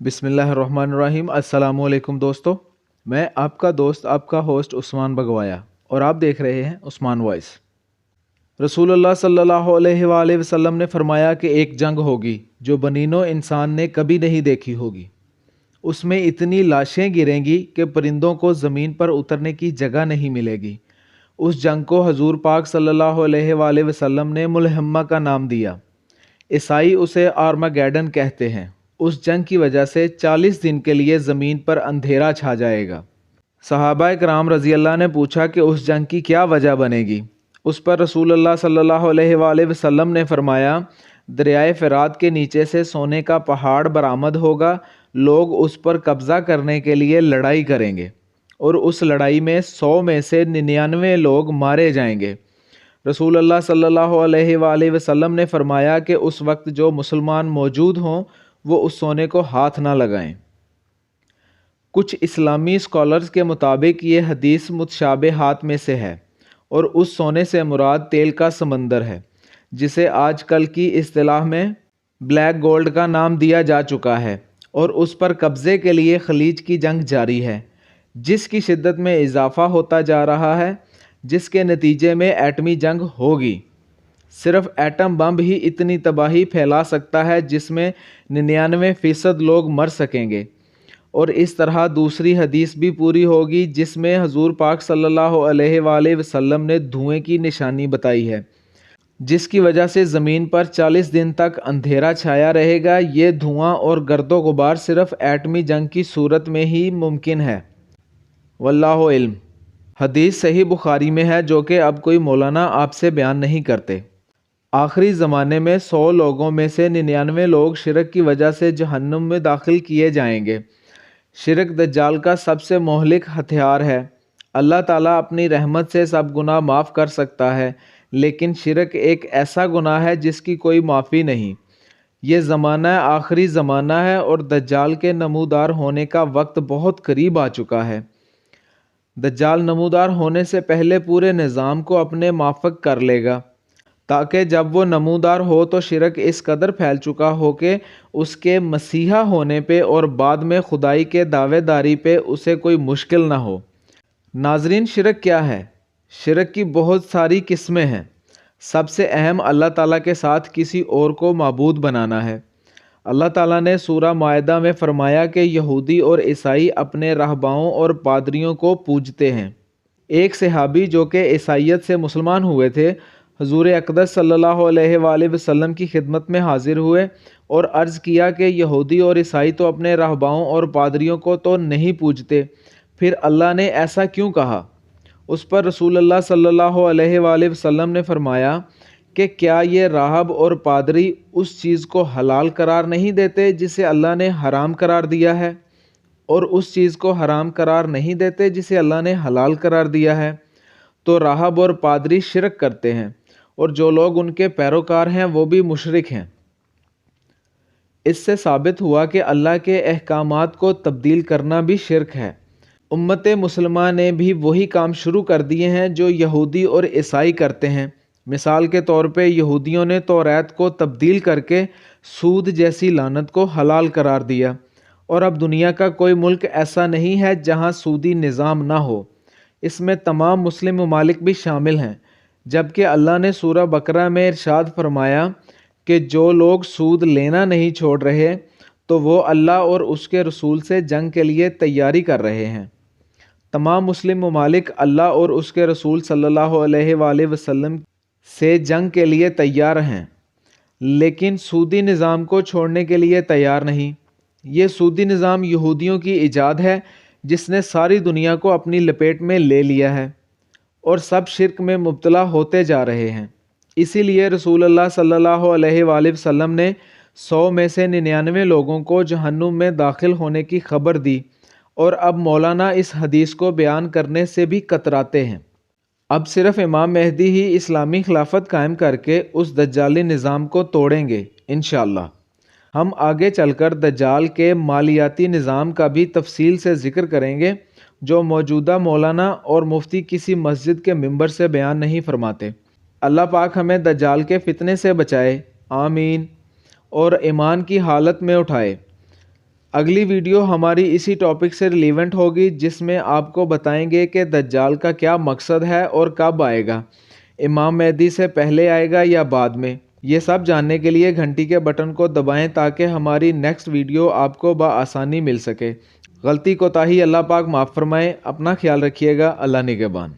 बिस्मिल्लाहिर्रहमानिर्रहीम। अस्सलाम वालेकुम दोस्तों, मैं आपका दोस्त आपका होस्ट उस्मान बगवाया और आप देख रहे हैं उस्मान वॉइस। रसूलुल्लाह सल्लल्लाहु अलैहि वसल्लम ने फरमाया कि एक जंग होगी जो बनीनो इंसान ने कभी नहीं देखी होगी। उसमें इतनी लाशें गिरेंगी कि परिंदों को ज़मीन पर उतरने की जगह नहीं मिलेगी। उस जंग को हजूर पाक सल्लल्लाहु अलैहि वसल्लम ने मुलहम्मा का नाम दिया। ईसाई उसे आर्मागेडन कहते हैं। उस जंग की वजह से 40 दिन के लिए ज़मीन पर अंधेरा छा जाएगा। सहाबा कराम रज़ी अल्लाह ने पूछा कि उस जंग की क्या वजह बनेगी। उस पर रसूलुल्लाह सल्लल्लाहु अलैहि वसल्लम ने फरमाया, दरियाए फ़रात के नीचे से सोने का पहाड़ बरामद होगा। लोग उस पर कब्ज़ा करने के लिए लड़ाई करेंगे और उस लड़ाई में 100 में से 99 लोग मारे जाएंगे। रसूलुल्लाह सल्लल्लाहु अलैहि वसल्लम ने फरमाया कि उस वक्त जो मुसलमान मौजूद हों वो उस सोने को हाथ ना लगाएं। कुछ इस्लामी स्कॉलर्स के मुताबिक ये हदीस मुतशाबिहात में से है और उस सोने से मुराद तेल का समंदर है, जिसे आजकल की इस्तिलाह में ब्लैक गोल्ड का नाम दिया जा चुका है, और उस पर कब्ज़े के लिए खलीज की जंग जारी है, जिसकी शिद्दत में इजाफ़ा होता जा रहा है, जिसके नतीजे में एटमी जंग होगी। सिर्फ एटम बम ही इतनी तबाही फैला सकता है जिसमें 99% लोग मर सकेंगे। और इस तरह दूसरी हदीस भी पूरी होगी जिसमें हजूर पाक सल्लल्लाहु अलैहि वसल्लम ने धुएं की निशानी बताई है, जिसकी वजह से ज़मीन पर 40 दिन तक अंधेरा छाया रहेगा। ये धुआं और गर्दो गुबार सिर्फ एटमी जंग की सूरत में ही मुमकिन है। वल्लाहु इल्म। हदीस सही बुखारी में है, जो कि अब कोई मौलाना आपसे बयान नहीं करते। आखिरी ज़माने में 100 लोगों में से 99 लोग शिरक की वजह से जहन्नुम में दाखिल किए जाएंगे। शिरक दज्जाल का सबसे मोहलिक हथियार है। अल्लाह ताला अपनी रहमत से सब गुनाह माफ़ कर सकता है, लेकिन शिरक एक ऐसा गुनाह है जिसकी कोई माफ़ी नहीं। ये ज़माना आखिरी ज़माना है और दज्जाल के नमूदार होने का वक्त बहुत करीब आ चुका है। दज्जाल नमूदार होने से पहले पूरे निज़ाम को अपने माफ़क कर लेगा, ताकि जब वो नमूदार हो तो शिरक इस कदर फैल चुका हो कि उसके मसीहा होने पे और बाद में खुदाई के दावेदारी पे उसे कोई मुश्किल ना हो। नाजरीन, शिरक क्या है? शिरक की बहुत सारी किस्में हैं। सबसे अहम अल्लाह ताला के साथ किसी और को माबूद बनाना है। अल्लाह ताला ने सूरा मायदा में फरमाया कि यहूदी और ईसाई अपने रहबाओं और पादरियों को पूजते हैं। एक सहाबी जो कि ईसाइयत से मुसलमान हुए थे, हुजूर अक़दस सल्लल्लाहु अलैहि वसल्लम की खिदमत में हाजिर हुए और अर्ज़ किया कि यहूदी और ईसाई तो अपने रहबाओं और पादरियों को तो नहीं पूजते, फिर अल्लाह ने ऐसा क्यों कहा? उस पर रसूलुल्लाह सल्लल्लाहु अलैहि वसल्लम ने फरमाया कि क्या ये राहब और पादरी उस चीज़ को हलाल करार नहीं देते जिसे अल्लाह ने हराम करार दिया है, और उस चीज़ को हराम करार नहीं देते जिसे अल्लाह ने हलाल करार दिया है? तो राहब और पादरी शिरक करते हैं और जो लोग उनके पैरोकार हैं वो भी मुशरिक हैं। इससे साबित हुआ कि अल्लाह के अहकामात को तब्दील करना भी शिरक है। उम्मत मुसलमान ने भी वही काम शुरू कर दिए हैं जो यहूदी और ईसाई करते हैं। मिसाल के तौर पे यहूदियों ने तौरात को तब्दील करके सूद जैसी लानत को हलाल करार दिया, और अब दुनिया का कोई मुल्क ऐसा नहीं है जहां सूदी निज़ाम ना हो। इसमें तमाम मुस्लिम ममालिक भी शामिल हैं, जबकि अल्लाह ने सूरा बकरा में इरशाद फरमाया कि जो लोग सूद लेना नहीं छोड़ रहे तो वो अल्लाह और उसके रसूल से जंग के लिए तैयारी कर रहे हैं। तमाम मुस्लिम ममालिक अल्लाह और उसके रसूल सल्लल्लाहु अलैहि वसल्लम से जंग के लिए तैयार हैं, लेकिन सूदी निज़ाम को छोड़ने के लिए तैयार नहीं। ये सूदी निज़ाम यहूदियों की इजाद है जिसने सारी दुनिया को अपनी लपेट में ले लिया है, और सब शिरक में मुब्तला होते जा रहे हैं। इसीलिए रसूलुल्लाह सल्लल्लाहु अलैहि वसल्लम ने 100 में से 99 लोगों को जहन्नुम में दाखिल होने की खबर दी, और अब मौलाना इस हदीस को बयान करने से भी कतराते हैं। अब सिर्फ इमाम मेहदी ही इस्लामी खिलाफत कायम करके उस दज्जाली निज़ाम को तोड़ेंगे इंशाअल्लाह। हम आगे चलकर दज्जाल के मालियाती निज़ाम का भी तफसील से ज़िक्र करेंगे, जो मौजूदा मौलाना और मुफ्ती किसी मस्जिद के मिंबर से बयान नहीं फरमाते। अल्लाह पाक हमें दज्जाल के फितने से बचाए, आमीन, और ईमान की हालत में उठाए। اگلی ویڈیو ہماری اسی ٹاپک سے ریلیونٹ ہوگی، جس میں آپ کو بتائیں گے کہ دجال کا کیا مقصد ہے اور کب آئے گا، امام مہدی سے پہلے آئے گا یا بعد میں۔ یہ سب جاننے کے لیے گھنٹی کے بٹن کو دبائیں تاکہ ہماری نیکسٹ ویڈیو آپ کو بآسانی مل سکے۔ غلطی کوتاہی اللہ پاک معاف فرمائے۔ اپنا خیال رکھیے گا۔ اللہ نگہبان۔